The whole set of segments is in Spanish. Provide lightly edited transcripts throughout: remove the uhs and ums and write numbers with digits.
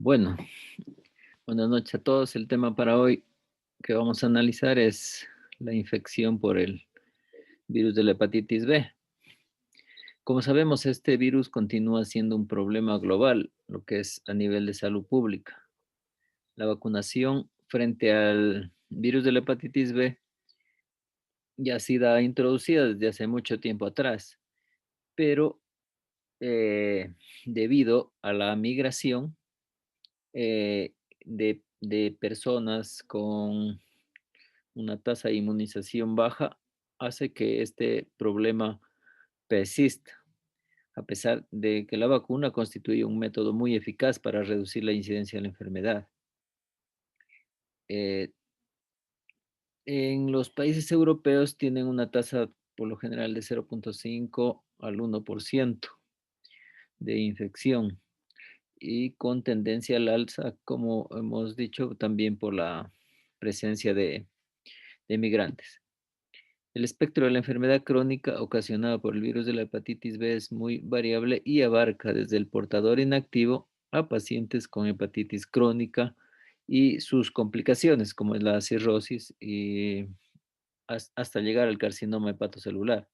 Bueno, buenas noches a todos. El tema para hoy que vamos a analizar es la infección por el virus de la hepatitis B. Como sabemos, este virus continúa siendo un problema global, lo que es a nivel de salud pública. La vacunación frente al virus de la hepatitis B ya ha sido introducida desde hace mucho tiempo atrás, pero debido a la migración de personas con una tasa de inmunización baja hace que este problema persista, a pesar de que la vacuna constituye un método muy eficaz para reducir la incidencia de la enfermedad. Eh, en los países europeos tienen una tasa por lo general de 0,5 al 1% de infección y con tendencia al alza, como hemos dicho, también por la presencia de migrantes. El espectro de la enfermedad crónica ocasionada por el virus de la hepatitis B es muy variable y abarca desde el portador inactivo a pacientes con hepatitis crónica y sus complicaciones, como es la cirrosis y hasta llegar al carcinoma hepatocelular.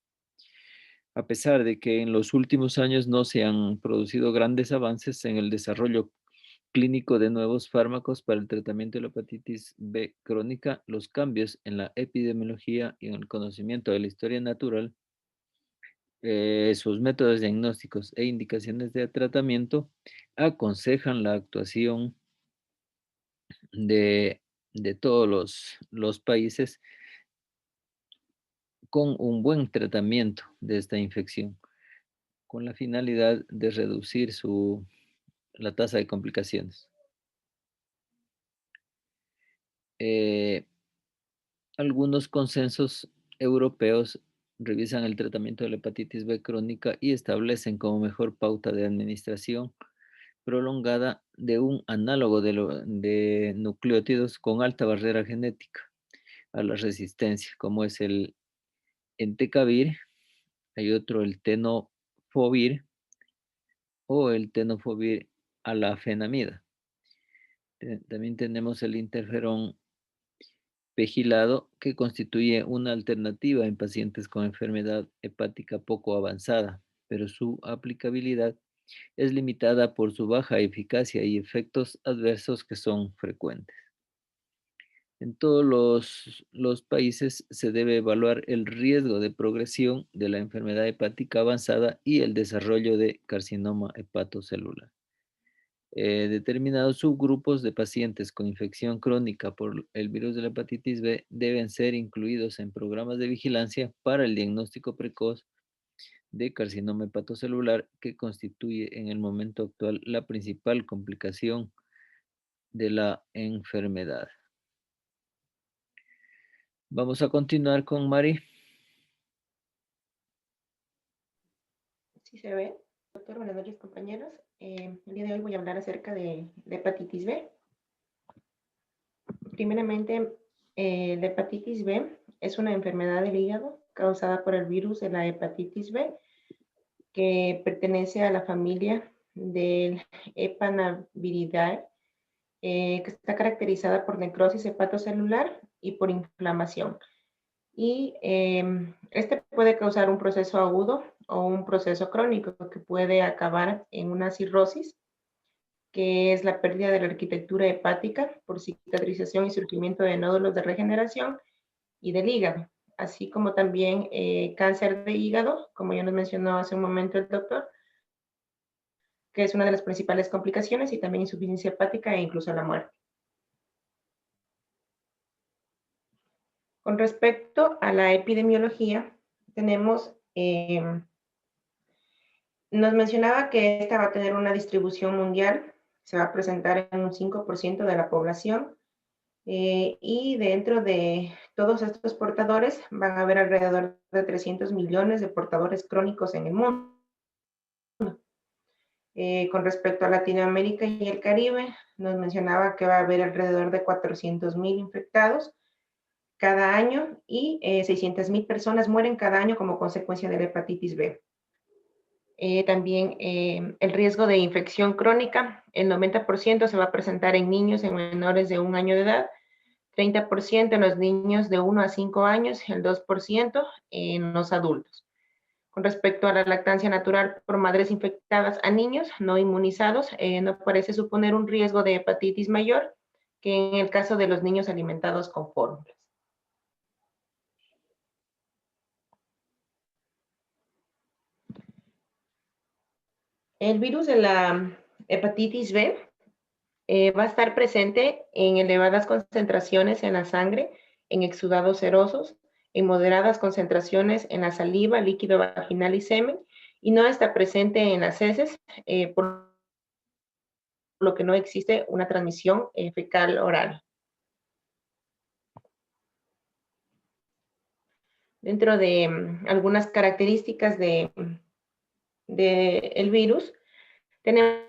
A pesar de que en los últimos años no se han producido grandes avances en el desarrollo clínico de nuevos fármacos para el tratamiento de la hepatitis B crónica, los cambios en la epidemiología y en el conocimiento de la historia natural, sus métodos diagnósticos e indicaciones de tratamiento aconsejan la actuación de, de todos los países con un buen tratamiento de esta infección, con la finalidad de reducir la tasa de complicaciones. Eh, Algunos consensos europeos revisan el tratamiento de la hepatitis B crónica y establecen como mejor pauta de administración prolongada de un análogo de nucleótidos con alta barrera genética a la resistencia, como es el entecavir, hay otro, el tenofovir o el tenofovir alafenamida. También tenemos el interferón pegilado, que constituye una alternativa en pacientes con enfermedad hepática poco avanzada, pero su aplicabilidad es limitada por su baja eficacia y efectos adversos que son frecuentes. En todos los países se debe evaluar el riesgo de progresión de la enfermedad hepática avanzada y el desarrollo de carcinoma hepatocelular. Determinados subgrupos de pacientes con infección crónica por el virus de la hepatitis B deben ser incluidos en programas de vigilancia para el diagnóstico precoz de carcinoma hepatocelular, que constituye en el momento actual la principal complicación de la enfermedad. Vamos a continuar con Mari. Sí se ve. Doctor, buenas noches, compañeros. El día de hoy voy a hablar acerca de hepatitis B. Primeramente, la hepatitis B es una enfermedad del hígado causada por el virus de la hepatitis B, que pertenece a la familia del Hepanaviridae, que está caracterizada por necrosis hepatocelular y por inflamación. Y este puede causar un proceso agudo o un proceso crónico que puede acabar en una cirrosis, que es la pérdida de la arquitectura hepática por cicatrización y surgimiento de nódulos de regeneración y del hígado, así como también cáncer de hígado, como ya nos mencionó hace un momento el doctor, que es una de las principales complicaciones, y también insuficiencia hepática e incluso la muerte. Con respecto a la epidemiología, tenemos nos mencionaba que esta va a tener una distribución mundial, se va a presentar en un 5% de la población, y dentro de todos estos portadores van a haber alrededor de 300 millones de portadores crónicos en el mundo. Con respecto a Latinoamérica y el Caribe, nos mencionaba que va a haber alrededor de 400,000 infectados cada año y 600,000 personas mueren cada año como consecuencia de la hepatitis B. También el riesgo de infección crónica, el 90% se va a presentar en niños en menores de 1 año de edad, 30% en los niños de 1 a 5 años, el 2% en los adultos. Con respecto a la lactancia natural por madres infectadas a niños no inmunizados, no parece suponer un riesgo de hepatitis mayor que en el caso de los niños alimentados con fórmulas. El virus de la hepatitis B va a estar presente en elevadas concentraciones en la sangre, en exudados serosos, en moderadas concentraciones en la saliva, líquido vaginal y semen, y no está presente en las heces, por lo que no existe una transmisión fecal oral. Dentro de algunas características de el virus, tenemos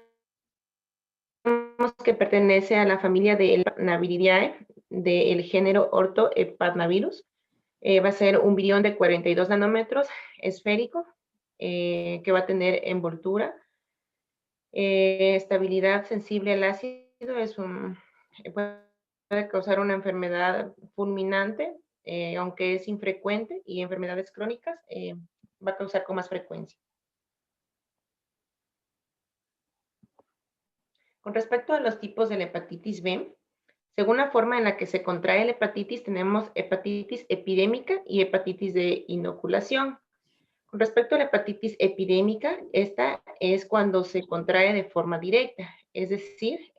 que pertenece a la familia de Naviridae, del género Orthohepatnavirus. Va a ser un virión de 42 nanómetros, esférico, que va a tener envoltura. Estabilidad sensible al ácido, puede causar una enfermedad fulminante, aunque es infrecuente, y enfermedades crónicas va a causar con más frecuencia. Con respecto a los tipos de la hepatitis B, según la forma en la que se contrae la hepatitis, tenemos hepatitis epidémica y hepatitis de inoculación. Con respecto a la hepatitis epidémica, esta es cuando se contrae de forma directa, es decir,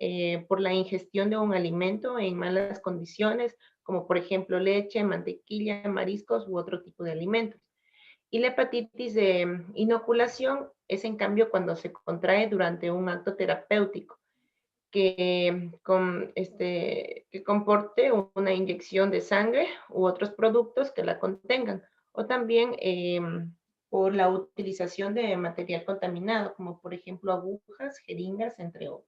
por la ingestión de un alimento en malas condiciones, como por ejemplo leche, mantequilla, mariscos u otro tipo de alimentos. Y la hepatitis de inoculación es en cambio cuando se contrae durante un acto terapéutico que comporte una inyección de sangre u otros productos que la contengan, o también por la utilización de material contaminado, como por ejemplo agujas, jeringas, entre otros.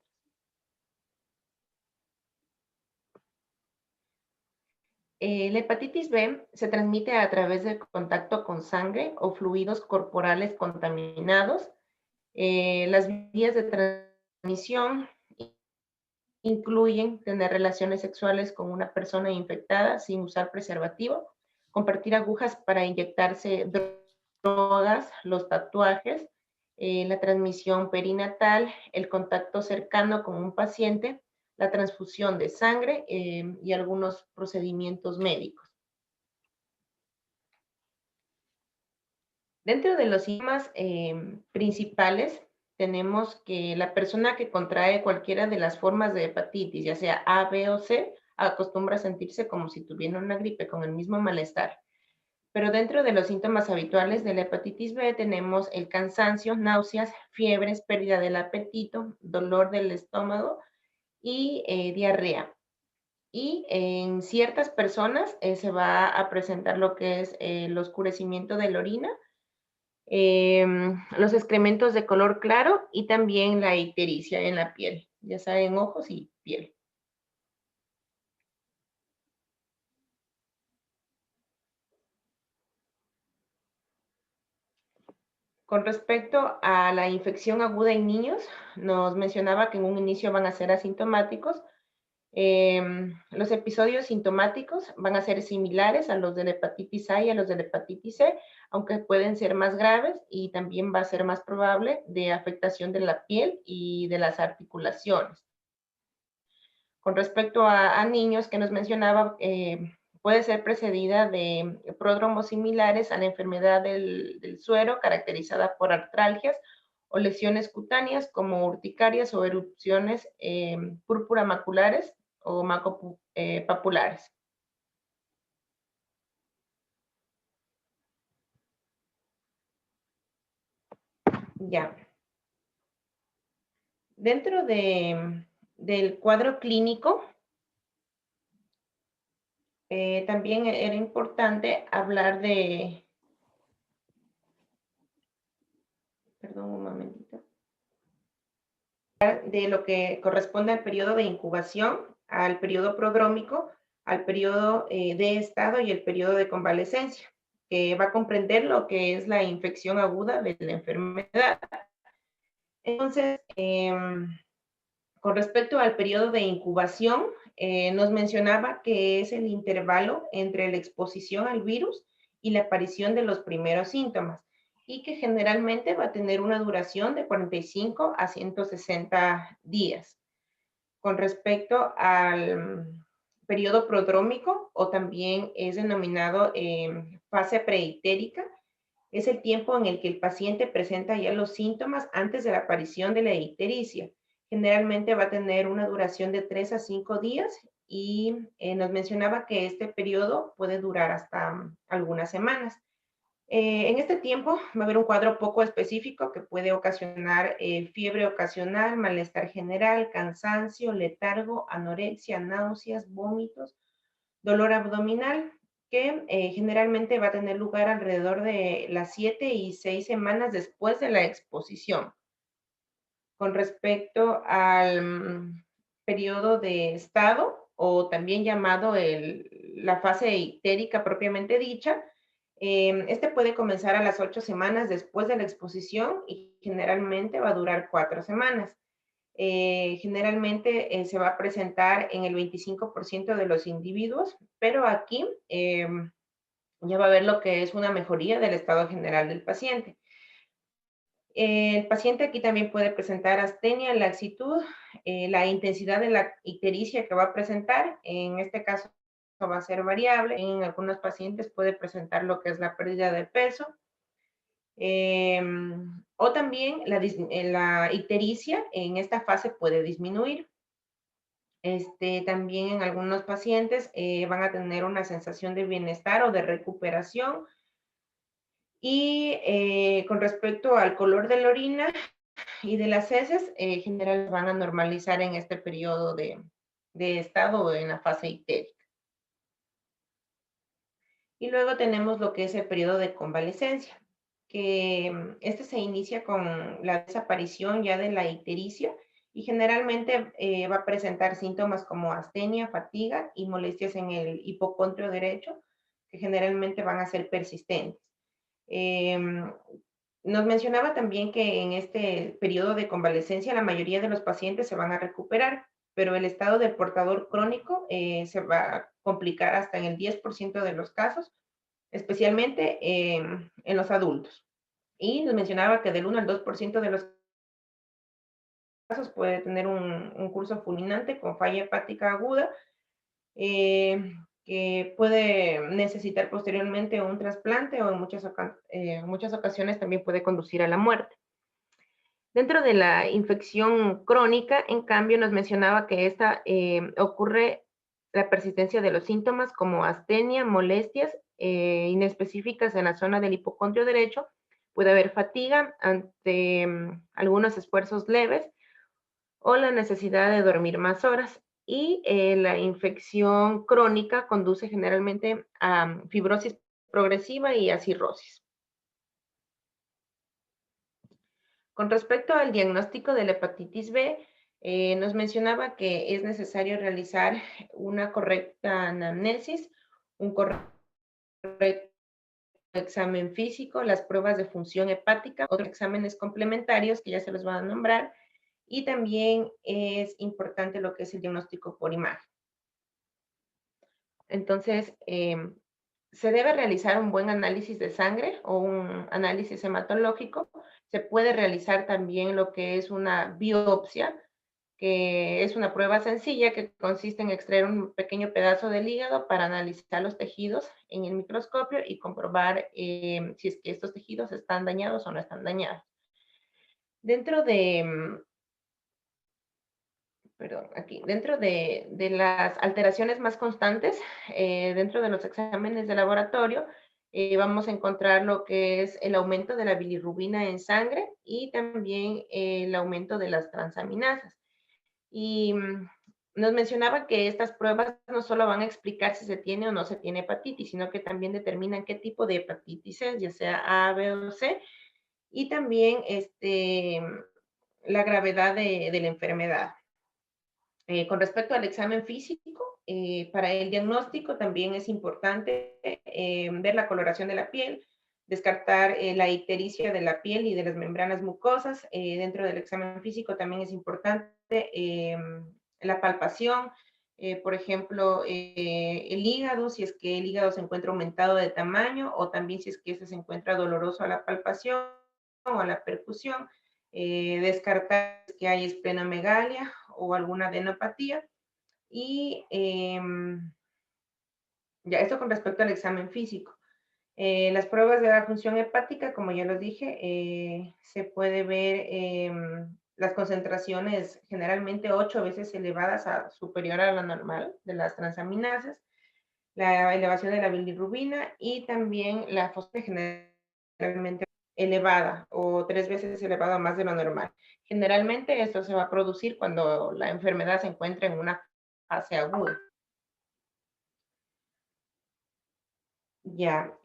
La hepatitis B se transmite a través del contacto con sangre o fluidos corporales contaminados. Las vías de transmisión incluyen tener relaciones sexuales con una persona infectada sin usar preservativo, compartir agujas para inyectarse drogas, los tatuajes, la transmisión perinatal, el contacto cercano con un paciente, la transfusión de sangre y algunos procedimientos médicos. Dentro de los síntomas principales tenemos que la persona que contrae cualquiera de las formas de hepatitis, ya sea A, B o C, acostumbra a sentirse como si tuviera una gripe con el mismo malestar. Pero dentro de los síntomas habituales de la hepatitis B tenemos el cansancio, náuseas, fiebres, pérdida del apetito, dolor del estómago y diarrea. Y en ciertas personas se va a presentar lo que es el oscurecimiento de la orina, los excrementos de color claro y también la ictericia en la piel, ya sea en ojos y piel. Con respecto a la infección aguda en niños, nos mencionaba que en un inicio van a ser asintomáticos. Los episodios sintomáticos van a ser similares a los de la hepatitis A y a los de la hepatitis C, aunque pueden ser más graves y también va a ser más probable de afectación de la piel y de las articulaciones. Con respecto a niños que nos mencionaba, puede ser precedida de pródromos similares a la enfermedad del suero, caracterizada por artralgias o lesiones cutáneas como urticarias o erupciones púrpura maculares o macopapulares. Ya. Dentro del cuadro clínico, también era importante hablar perdón un momentito, de lo que corresponde al periodo de incubación, al periodo prodrómico, al periodo de estado y el periodo de convalecencia, que va a comprender lo que es la infección aguda de la enfermedad. Entonces, con respecto al periodo de incubación, nos mencionaba que es el intervalo entre la exposición al virus y la aparición de los primeros síntomas y que generalmente va a tener una duración de 45 a 160 días. Con respecto al periodo prodrómico, o también es denominado fase preictérica, es el tiempo en el que el paciente presenta ya los síntomas antes de la aparición de la ictericia. Generalmente va a tener una duración de 3 a 5 días y nos mencionaba que este periodo puede durar hasta algunas semanas. En este tiempo va a haber un cuadro poco específico que puede ocasionar fiebre ocasional, malestar general, cansancio, letargo, anorexia, náuseas, vómitos, dolor abdominal, que generalmente va a tener lugar alrededor de las 7 y 6 semanas después de la exposición. Con respecto al periodo de estado, o también llamado la fase ictérica propiamente dicha, este puede comenzar a las 8 semanas después de la exposición y generalmente va a durar 4 semanas. Generalmente se va a presentar en el 25% de los individuos, pero aquí ya va a haber lo que es una mejoría del estado general del paciente. El paciente aquí también puede presentar astenia, laxitud, la intensidad de la ictericia que va a presentar, en este caso va a ser variable. En algunos pacientes puede presentar lo que es la pérdida de peso, o también la ictericia en esta fase puede disminuir. También en algunos pacientes van a tener una sensación de bienestar o de recuperación. Y con respecto al color de la orina y de las heces, en general van a normalizar en este periodo de estado o en la fase ictérica. Y luego tenemos lo que es el periodo de convalecencia, que este se inicia con la desaparición ya de la ictericia y generalmente va a presentar síntomas como astenia, fatiga y molestias en el hipocondrio derecho, que generalmente van a ser persistentes. Nos mencionaba también que en este periodo de convalecencia la mayoría de los pacientes se van a recuperar, pero el estado del portador crónico se va a complicar hasta en el 10% de los casos, especialmente en los adultos. Y nos mencionaba que del 1 al 2% de los casos puede tener un curso fulminante con falla hepática aguda, que puede necesitar posteriormente un trasplante o en muchas ocasiones también puede conducir a la muerte. Dentro de la infección crónica, en cambio, nos mencionaba que esta ocurre la persistencia de los síntomas como astenia, molestias inespecíficas en la zona del hipocondrio derecho, puede haber fatiga ante algunos esfuerzos leves o la necesidad de dormir más horas. Y la infección crónica conduce generalmente a fibrosis progresiva y a cirrosis. Con respecto al diagnóstico de la hepatitis B, nos mencionaba que es necesario realizar una correcta anamnesis, un correcto examen físico, las pruebas de función hepática, otros exámenes complementarios que ya se los van a nombrar, y también es importante lo que es el diagnóstico por imagen. Entonces, se debe realizar un buen análisis de sangre o un análisis hematológico. Se puede realizar también lo que es una biopsia, que es una prueba sencilla que consiste en extraer un pequeño pedazo del hígado para analizar los tejidos en el microscopio y comprobar si es que estos tejidos están dañados o no están dañados. Dentro de, perdón, aquí, dentro de las alteraciones más constantes, dentro de los exámenes de laboratorio, vamos a encontrar lo que es el aumento de la bilirrubina en sangre y también el aumento de las transaminasas. Y nos mencionaba que estas pruebas no solo van a explicar si se tiene o no se tiene hepatitis, sino que también determinan qué tipo de hepatitis es, ya sea A, B o C, y también la gravedad de la enfermedad. Con respecto al examen físico, para el diagnóstico también es importante ver la coloración de la piel, descartar la ictericia de la piel y de las membranas mucosas. Dentro del examen físico también es importante la palpación, por ejemplo, el hígado, si es que el hígado se encuentra aumentado de tamaño o también si es que ese se encuentra doloroso a la palpación o a la percusión. Descartar que hay esplenomegalia o alguna adenopatía. Y ya esto con respecto al examen físico. Las pruebas de la función hepática, como ya los dije, se puede ver las concentraciones generalmente 8 veces elevadas a superior a la normal de las transaminasas, la elevación de la bilirrubina y también la fosfato generalmente elevada o 3 veces elevada más de lo normal. Generalmente esto se va a producir cuando la enfermedad se encuentra en una fase aguda. Ya,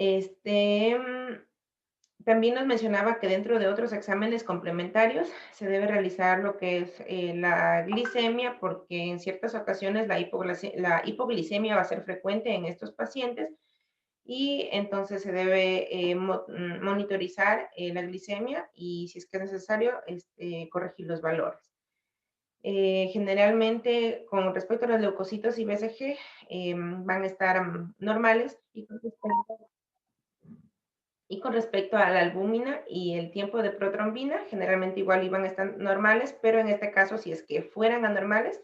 también nos mencionaba que dentro de otros exámenes complementarios se debe realizar lo que es la glicemia, porque en ciertas ocasiones la hipoglicemia va a ser frecuente en estos pacientes y entonces se debe monitorizar la glicemia y si es que es necesario, corregir los valores. Generalmente, con respecto a los leucocitos y BCG, van a estar normales y con respecto a la albúmina y el tiempo de protrombina, generalmente igual iban a estar normales, pero en este caso, si es que fueran anormales,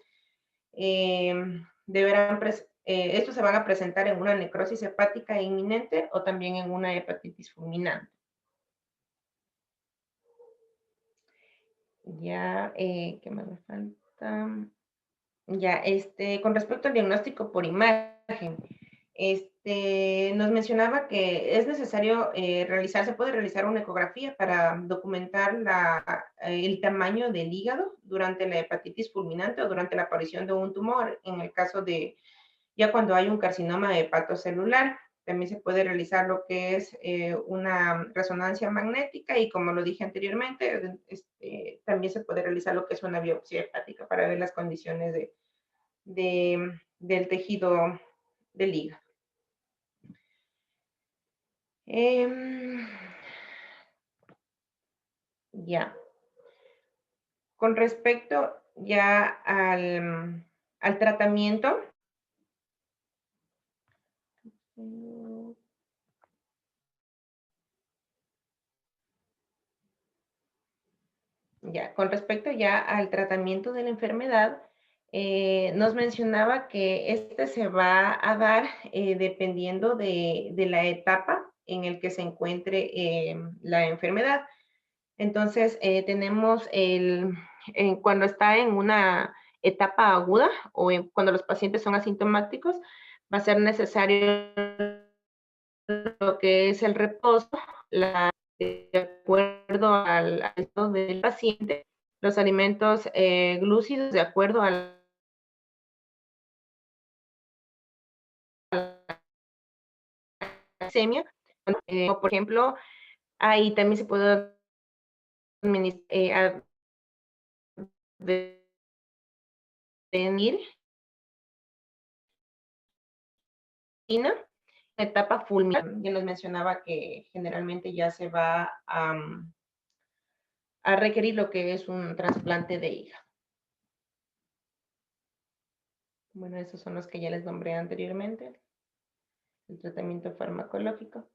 estos se van a presentar en una necrosis hepática inminente o también en una hepatitis fulminante. Ya, ¿qué más me falta? Ya, con respecto al diagnóstico por imagen, nos mencionaba que es necesario se puede realizar una ecografía para documentar el tamaño del hígado durante la hepatitis fulminante o durante la aparición de un tumor, en el caso de ya cuando hay un carcinoma hepatocelular. También se puede realizar lo que es una resonancia magnética y como lo dije anteriormente, también se puede realizar lo que es una biopsia hepática para ver las condiciones del tejido del hígado. Em, ya. Con respecto ya al tratamiento, ya, con respecto ya al tratamiento de la enfermedad, nos mencionaba que este se va a dar dependiendo de la etapa en el que se encuentre la enfermedad. Entonces, tenemos cuando está en una etapa aguda o cuando los pacientes son asintomáticos, va a ser necesario lo que es el reposo, de acuerdo al estado del paciente, los alimentos glúcidos de acuerdo a la glicemia. O por ejemplo, ahí también se puede venir etapa fulminante. Ya nos mencionaba que generalmente ya se va a requerir lo que es un trasplante de hígado. Bueno, esos son los que ya les nombré anteriormente, el tratamiento farmacológico.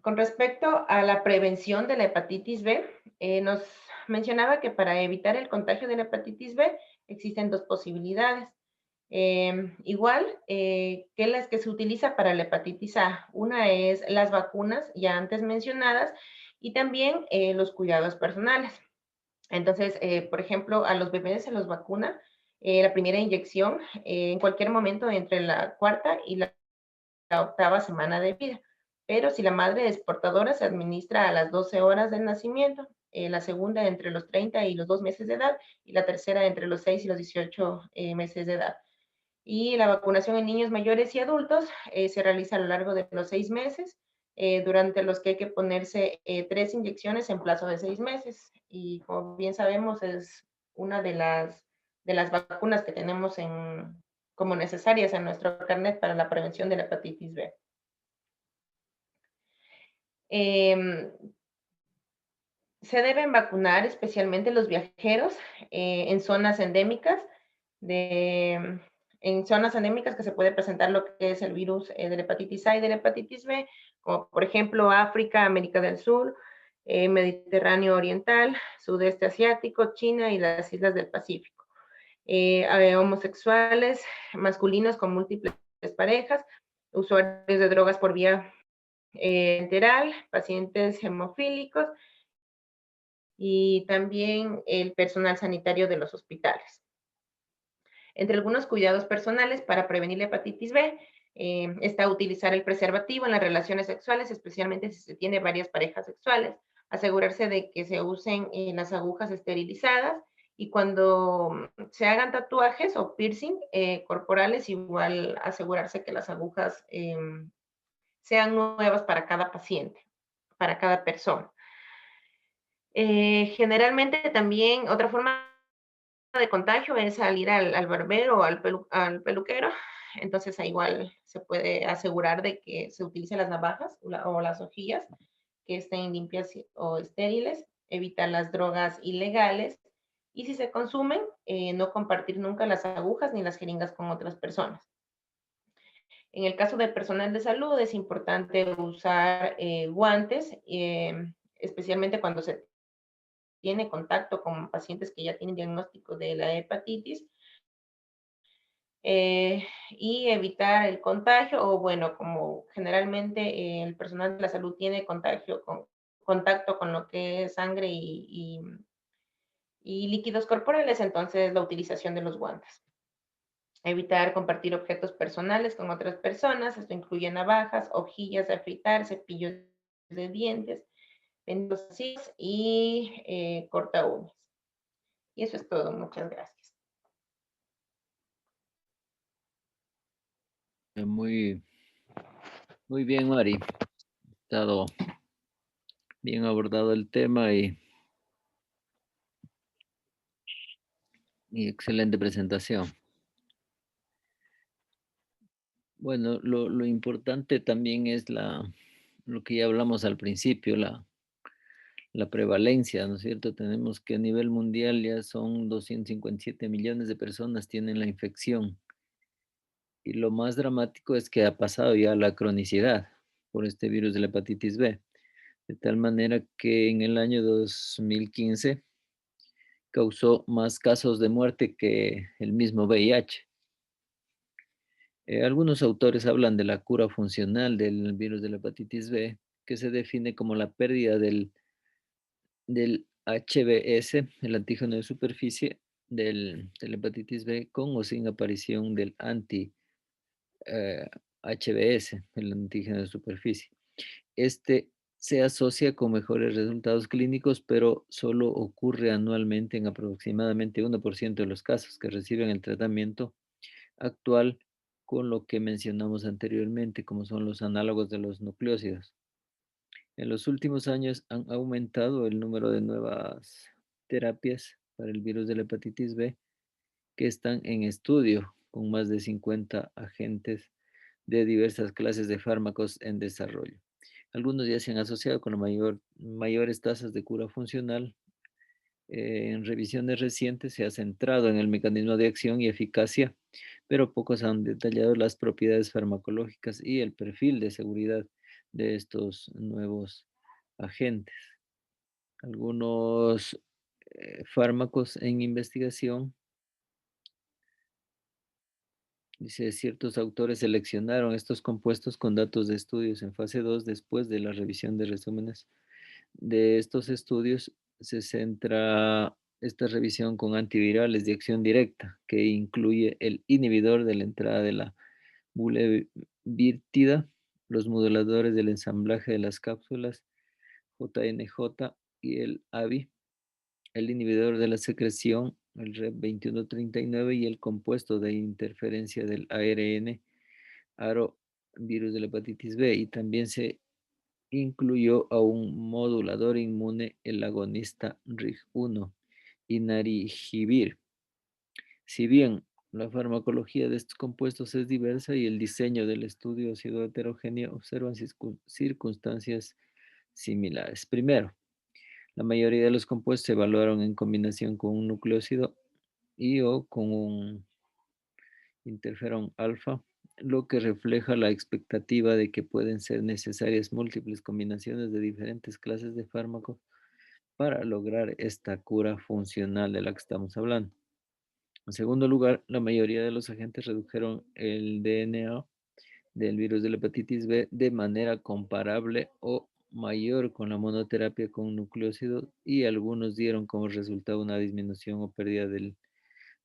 Con respecto a la prevención de la hepatitis B, nos mencionaba que para evitar el contagio de la hepatitis B existen dos posibilidades. Igual que las que se utiliza para la hepatitis A. Una es las vacunas ya antes mencionadas y también los cuidados personales. Entonces, por ejemplo, a los bebés se los vacuna la primera inyección en cualquier momento entre la cuarta y la octava semana de vida. Pero si la madre es portadora, se administra a las 12 horas del nacimiento, la segunda entre los 30 y los 2 meses de edad y la tercera entre los 6 y los 18 meses de edad. Y la vacunación en niños mayores y adultos se realiza a lo largo de los 6 meses, durante los que hay que ponerse 3 inyecciones en plazo de 6 meses. Y como bien sabemos, es una de las vacunas que tenemos como necesarias en nuestro carnet para la prevención de la hepatitis B. Em, Se deben vacunar especialmente los viajeros en zonas endémicas de, en zonas endémicas que se puede presentar lo que es el virus de la hepatitis A y de la hepatitis B, como por ejemplo África, América del Sur, Mediterráneo Oriental, Sudeste Asiático, China y las islas del Pacífico. Homosexuales, masculinos con múltiples parejas, usuarios de drogas por vía enteral, pacientes hemofílicos y también el personal sanitario de los hospitales. Entre algunos cuidados personales para prevenir la hepatitis B está utilizar el preservativo en las relaciones sexuales, especialmente si se tiene varias parejas sexuales, asegurarse de que se usen las agujas esterilizadas y cuando se hagan tatuajes o piercing corporales, igual asegurarse que las agujas sean nuevas para cada paciente, para cada persona. Generalmente también otra forma de contagio es salir al barbero o al peluquero. Entonces, ahí igual se puede asegurar de que se utilicen las navajas o las hojillas que estén limpias o estériles, evitar las drogas ilegales y si se consumen, no compartir nunca las agujas ni las jeringas con otras personas. En el caso del personal de salud es importante usar guantes, especialmente cuando se tiene contacto con pacientes que ya tienen diagnóstico de la hepatitis y evitar el contagio o bueno, como generalmente el personal de la salud tiene contacto con lo que es sangre y líquidos corporales, entonces la utilización de los guantes. Evitar compartir objetos personales con otras personas, esto incluye navajas, hojillas de afeitar, cepillos de dientes, vendas y corta uñas. Y eso es todo, muchas gracias. Muy, muy bien, Mari. Ha estado bien abordado el tema y excelente presentación. Bueno, lo importante también es lo que ya hablamos al principio, la prevalencia, ¿no es cierto? Tenemos que a nivel mundial ya son 257 millones de personas tienen la infección. Y lo más dramático es que ha pasado ya la cronicidad por este virus de la hepatitis B. De tal manera que en el año 2015 causó más casos de muerte que el mismo VIH. Algunos autores hablan de la cura funcional del virus de la hepatitis B, que se define como la pérdida del HBs, el antígeno de superficie de la hepatitis B, con o sin aparición del HBs, el antígeno de superficie. Este se asocia con mejores resultados clínicos, pero solo ocurre anualmente en aproximadamente 1% de los casos que reciben el tratamiento actual con lo que mencionamos anteriormente, como son los análogos de los nucleósidos. En los últimos años han aumentado el número de nuevas terapias para el virus de la hepatitis B que están en estudio con más de 50 agentes de diversas clases de fármacos en desarrollo. Algunos ya se han asociado con mayores tasas de cura funcional. En revisiones recientes se ha centrado en el mecanismo de acción y eficacia, pero pocos han detallado las propiedades farmacológicas y el perfil de seguridad de estos nuevos agentes. Algunos fármacos en investigación. Dice, ciertos autores seleccionaron estos compuestos con datos de estudios en fase 2 después de la revisión de resúmenes de estos estudios. Se centra esta revisión con antivirales de acción directa, que incluye el inhibidor de la entrada de la bulevirtida, los moduladores del ensamblaje de las cápsulas JNJ y el AVI, el inhibidor de la secreción, el REP 2139 y el compuesto de interferencia del ARN, ARO, virus de la hepatitis B, y también se incluyó a un modulador inmune, el agonista RIG1, inarigivir. Si bien La farmacología de estos compuestos es diversa y el diseño del estudio ha sido heterogéneo. Observan circunstancias similares. Primero, la mayoría de los compuestos se evaluaron en combinación con un nucleósido y o con un interferón alfa, lo que refleja la expectativa de que pueden ser necesarias múltiples combinaciones de diferentes clases de fármacos para lograr esta cura funcional de la que estamos hablando. En segundo lugar, la mayoría de los agentes redujeron el DNA del virus de la hepatitis B de manera comparable o mayor con la monoterapia con nucleócidos y algunos dieron como resultado una disminución o pérdida del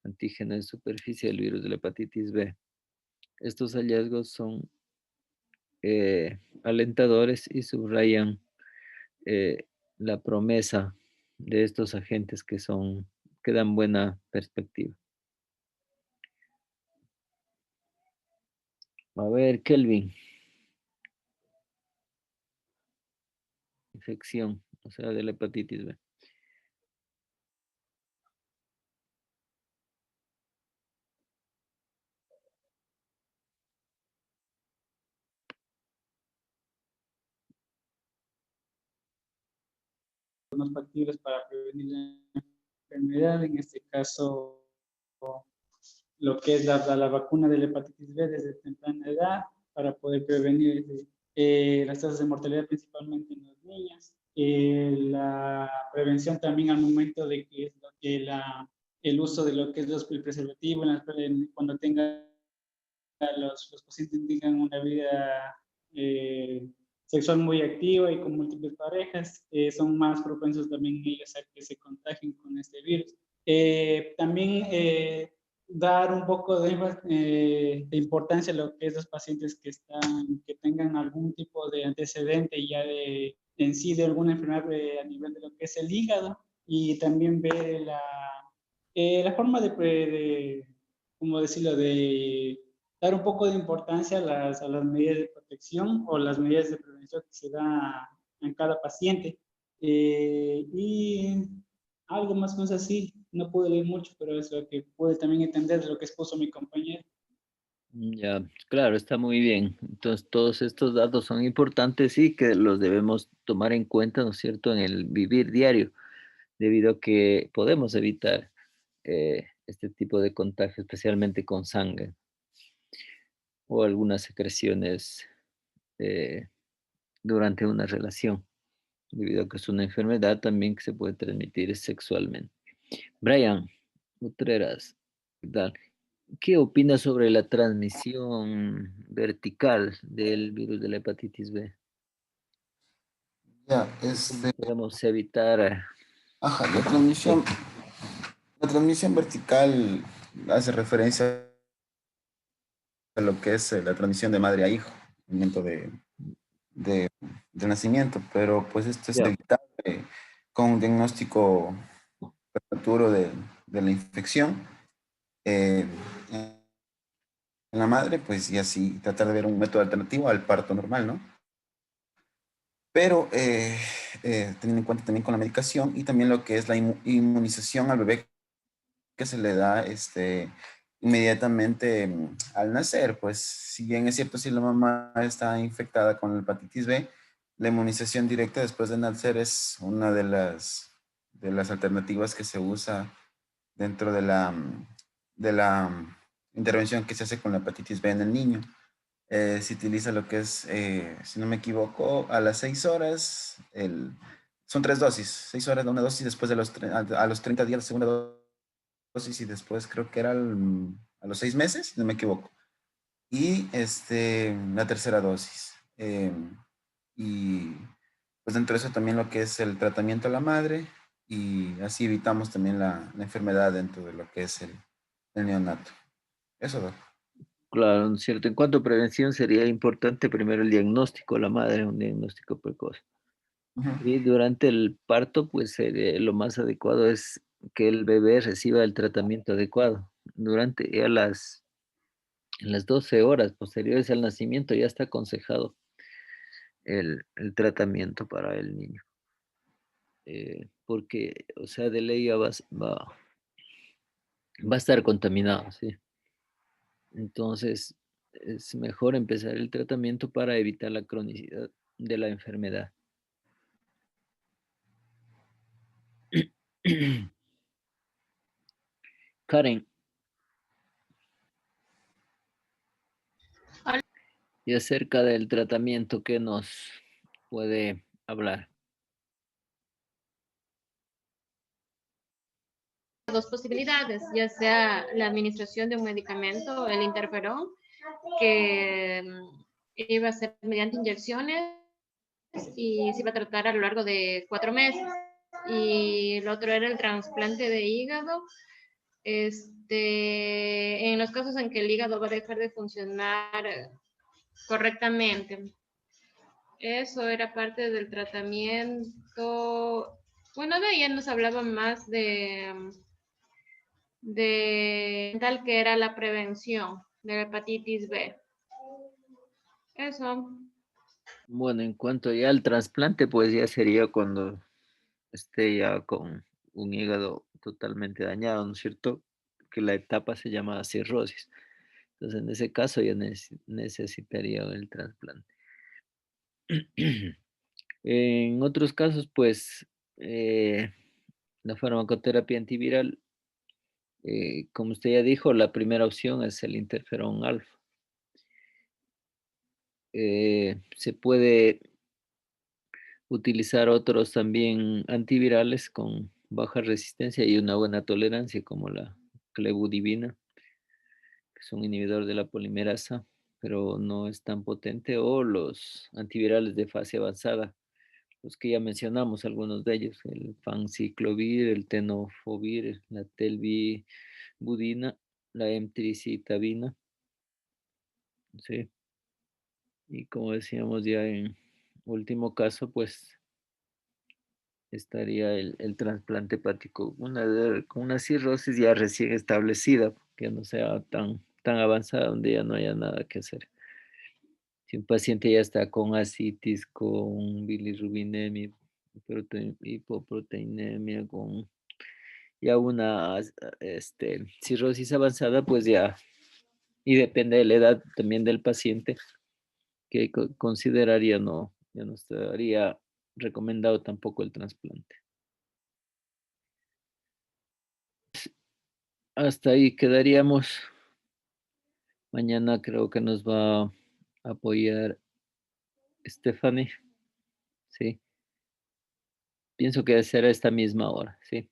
antígeno en superficie del virus de la hepatitis B. Estos hallazgos son alentadores y subrayan eh, la promesa de estos agentes que dan buena perspectiva. A ver, Kelvin, infección, o sea, de la hepatitis B. Más factibles para prevenir la enfermedad, en este caso lo que es la vacuna de la hepatitis B desde temprana edad para poder prevenir las tasas de mortalidad principalmente en los niños. La prevención también al momento de que es lo que el uso de lo que es el preservativo cuando los pacientes tengan una vida sexual muy activa y con múltiples parejas, son más propensos también ellos a que se contagien con este virus. También dar un poco de importancia a lo que es los pacientes que tengan algún tipo de antecedente ya en sí de alguna enfermedad a nivel de lo que es el hígado y también ver la forma ¿cómo decirlo?, de dar un poco de importancia a las medidas de protección o las medidas de prevención que se da en cada paciente. Y algo más o menos así, no pude leer mucho, pero es lo que pude también entender de lo que expuso mi compañero. Ya, claro, está muy bien. Entonces, todos estos datos son importantes y que los debemos tomar en cuenta, ¿no es cierto?, en el vivir diario, debido a que podemos evitar este tipo de contagio, especialmente con sangre o algunas secreciones eh, durante una relación, debido a que es una enfermedad también que se puede transmitir sexualmente. Brian Utreras, ¿qué tal? ¿Qué opinas sobre la transmisión vertical del virus de la hepatitis B? Ya, ¿Cómo podemos evitar ajá, esto? la transmisión vertical hace referencia a lo que es la transmisión de madre a hijo, al momento de, de nacimiento, pero pues esto es Ya, evitable con un diagnóstico prematuro de la infección eh, en la madre, pues y así tratar de ver un método alternativo al parto normal, ¿no? Pero teniendo en cuenta también con la medicación y también lo que es la inmunización al bebé que se le da inmediatamente al nacer. Pues si bien es cierto, si la mamá está infectada con la hepatitis B, la inmunización directa después de nacer es una de las alternativas que se usa dentro de la intervención que se hace con la hepatitis B en el niño. Se utiliza lo que es, si no me equivoco, a las 6 horas, son 3 dosis, 6 horas de una dosis después de a los 30 días la segunda dosis y después creo que era a los 6 meses, si no me equivoco. Y la tercera dosis. Y pues dentro de eso también lo que es el tratamiento a la madre y así evitamos también la enfermedad dentro de lo que es el neonato. Eso, Doc. claro, ¿no es cierto? En cuanto a prevención, sería importante primero el diagnóstico a la madre, un diagnóstico precoz. Ujú. Y durante el parto, pues lo más adecuado es que el bebé reciba el tratamiento adecuado. Durante ya en las 12 horas posteriores al nacimiento ya está aconsejado el tratamiento para el niño. Porque, o sea, de ley ya va a estar contaminado, ¿sí? Entonces, es mejor empezar el tratamiento para evitar la cronicidad de la enfermedad. Karen, Hola. y acerca del tratamiento, ¿qué nos puede hablar? Dos posibilidades, ya sea la administración de un medicamento, el interferón, que iba a ser mediante inyecciones y se iba a tratar a lo largo de 4 meses. Y el otro era el trasplante de hígado. En los casos en que el hígado va a dejar de funcionar correctamente. Eso era parte del tratamiento. Bueno, de ahí nos hablaba más de tal que era la prevención de la hepatitis B. Eso. Bueno, en cuanto ya al trasplante, pues ya sería cuando esté ya con un hígado totalmente dañado, ¿no es cierto? Que la etapa se llama cirrosis. Entonces, en ese caso ya necesitaría el trasplante. En otros casos, pues, la farmacoterapia antiviral, como usted ya dijo, la primera opción es el interferón alfa. Se puede utilizar otros también antivirales con baja resistencia y una buena tolerancia, como la clebudivina, que es un inhibidor de la polimerasa, pero no es tan potente, o los antivirales de fase avanzada, los que ya mencionamos, algunos de ellos, el fanciclovir, el tenofovir, la telbibudina, la emtricitabina, ¿sí? Y como decíamos ya en último caso, pues estaría el trasplante hepático, con una cirrosis ya recién establecida, que no sea tan avanzada, donde ya no haya nada que hacer. Si un paciente ya está con ascitis, con bilirrubinemia, hipoproteinemia, con ya una cirrosis avanzada, pues ya, y depende de la edad también del paciente, que consideraría ya no estaría recomendado tampoco el trasplante. Hasta ahí quedaríamos. Mañana creo que nos va a apoyar Stephanie, sí. Pienso que será esta misma hora, sí.